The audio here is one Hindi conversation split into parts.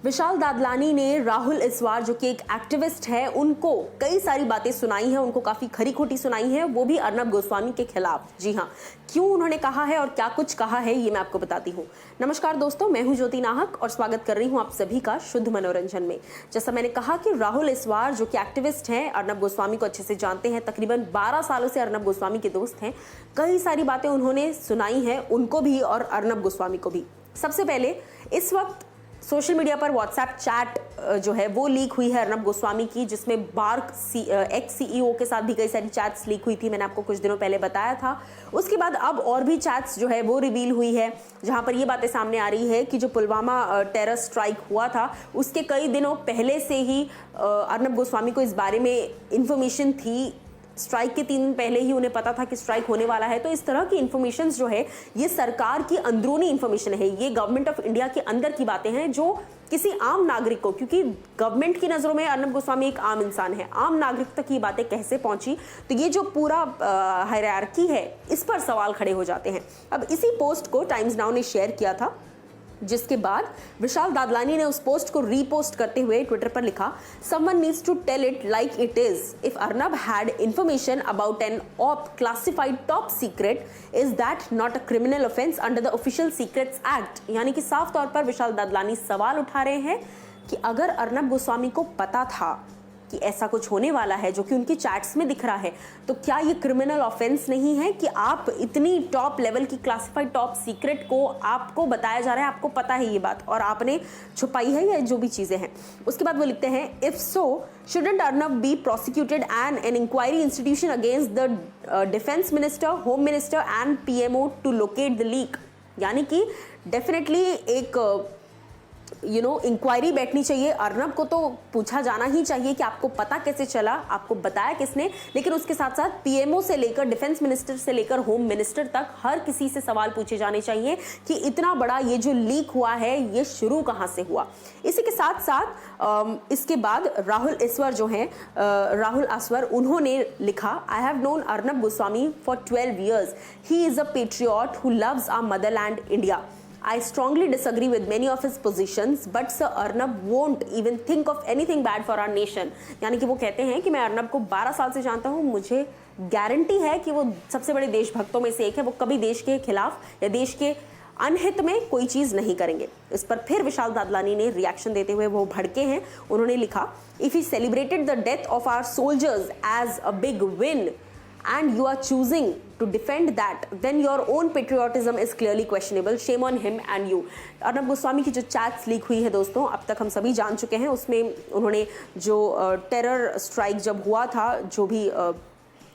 विशाल दादलानी ने राहुल इस्वार जो कि एक एक्टिविस्ट है उनको कई सारी बातें सुनाई हैं, उनको काफी खरी खोटी सुनाई है, वो भी अर्नब गोस्वामी के खिलाफ। जी हाँ, क्यों उन्होंने कहा है और क्या कुछ कहा है ये मैं आपको बताती हूँ। नमस्कार दोस्तों, मैं हूँ ज्योति नाहक और स्वागत कर रही हूँ आप सभी का शुद्ध मनोरंजन में। जैसा मैंने कहा कि राहुल इस्वार जो कि एक्टिविस्ट हैं, अर्नब गोस्वामी को अच्छे से जानते हैं, तकरीबन 12 सालों से अर्नब गोस्वामी के दोस्त हैं। कई सारी बातें उन्होंने सुनाई हैं उनको भी और अर्नब गोस्वामी को भी। सबसे पहले इस वक्त सोशल मीडिया पर व्हाट्सएप चैट जो है वो लीक हुई है अर्नब गोस्वामी की, जिसमें बार्क एक्स सीईओ के साथ भी कई सारी चैट्स लीक हुई थी, मैंने आपको कुछ दिनों पहले बताया था। उसके बाद अब और भी चैट्स जो है वो रिवील हुई है, जहां पर ये बातें सामने आ रही है कि जो पुलवामा टेरर स्ट्राइक हुआ था उसके कई दिनों पहले से ही अर्नब गोस्वामी को इस बारे में इंफॉर्मेशन थी। स्ट्राइक के 3 दिन पहले ही उन्हें पता था कि स्ट्राइक होने वाला है। तो इस तरह की इन्फॉर्मेशन जो है ये सरकार की अंदरूनी इन्फॉर्मेशन है, ये गवर्नमेंट ऑफ इंडिया के अंदर की बातें हैं जो किसी आम नागरिक को, क्योंकि गवर्नमेंट की नजरों में अर्नब गोस्वामी एक आम इंसान है, आम नागरिक तक ये बातें कैसे पहुंची, तो ये जो पूरा हायरार्की है इस पर सवाल खड़े हो जाते हैं। अब इसी पोस्ट को टाइम्स नाउ ने शेयर किया था, जिसके बाद विशाल दादलानी ने उस पोस्ट को रीपोस्ट करते हुए ट्विटर पर लिखा, someone needs to tell it like it is. If Arnab had information about an op classified top secret, is that not a criminal offence under the official secrets act. यानी कि साफ तौर पर विशाल दादलानी सवाल उठा रहे हैं कि अगर अर्नब गोस्वामी को पता था कि ऐसा कुछ होने वाला है जो कि उनकी चैट्स में दिख रहा है, तो क्या ये क्रिमिनल ऑफेंस नहीं है कि आप इतनी टॉप लेवल की क्लासिफाइड टॉप सीक्रेट को आपको बताया जा रहा है, आपको पता है ये बात और आपने छुपाई है या जो भी चीजें हैं। उसके बाद वो लिखते हैं, if so shouldn't Arnab be prosecuted and an inquiry institution against the defence minister, home minister and PMO to locate the leak. यानी कि डेफिनेटली एक इंक्वायरी बैठनी चाहिए। अर्नब को तो पूछा जाना ही चाहिए कि आपको पता कैसे चला, आपको बताया किसने, लेकिन उसके साथ साथ पीएमओ से लेकर डिफेंस मिनिस्टर से लेकर होम मिनिस्टर तक हर किसी से सवाल पूछे जाने चाहिए कि इतना बड़ा ये जो लीक हुआ है ये शुरू कहां से हुआ। इसी के साथ साथ इसके बाद राहुल ईश्वर जो हैं, राहुल आस्वर, उन्होंने लिखा, I have known Arnab Goswami for 12 years. He is a patriot who loves our motherland India. I strongly disagree with many of his positions, but Sir Arnab won't even think of anything bad for our nation. यानी कि वो कहते हैं कि मैं अर्नब को 12 साल से जानता हूँ, मुझे गारंटी है कि वो सबसे बड़े देशभक्तों में से एक है, वो कभी देश के खिलाफ या देश के अनहित में कोई चीज नहीं करेंगे। इस पर फिर विशाल दादलानी ने रिएक्शन देते हुए वो भड़के हैं। उन्होंने लिखा, if he celebrated the death of our soldiers as a big win and you are choosing to defend that, then your own patriotism is clearly questionable. Shame on him and you. Arnab Goswami की जो चैट्स लीक हुई है दोस्तों, अब तक हम सभी जान चुके हैं। उसमें उन्होंने जो टेरर स्ट्राइक जब हुआ था, जो भी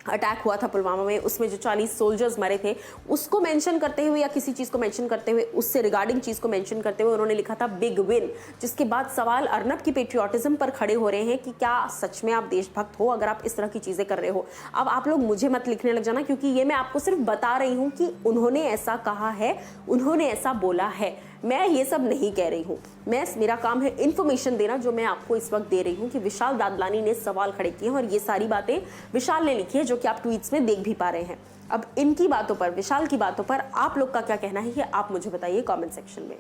अटैक हुआ था पुलवामा में, उसमें जो 40 सोल्जर्स मरे थे उसको मेंशन करते हुए या किसी चीज़ को मेंशन करते हुए, उससे रिगार्डिंग चीज़ को मेंशन करते हुए उन्होंने लिखा था बिग विन। जिसके बाद सवाल अर्नब की पेट्रियोटिज्म पर खड़े हो रहे हैं कि क्या सच में आप देशभक्त हो अगर आप इस तरह की चीज़ें कर रहे हो। अब आप लोग मुझे मत लिखने लग जाना, क्योंकि ये मैं आपको सिर्फ बता रही हूँ कि उन्होंने ऐसा कहा है, उन्होंने ऐसा बोला है, मैं ये सब नहीं कह रही हूँ। मेरा काम है इन्फॉर्मेशन देना, जो मैं आपको इस वक्त दे रही हूँ कि विशाल दादलानी ने सवाल खड़े किए हैं और ये सारी बातें विशाल ने लिखी है, जो कि आप ट्वीट्स में देख भी पा रहे हैं। अब इनकी बातों पर, विशाल की बातों पर आप लोग का क्या कहना है ये आप मुझे बताइए कमेंट सेक्शन में।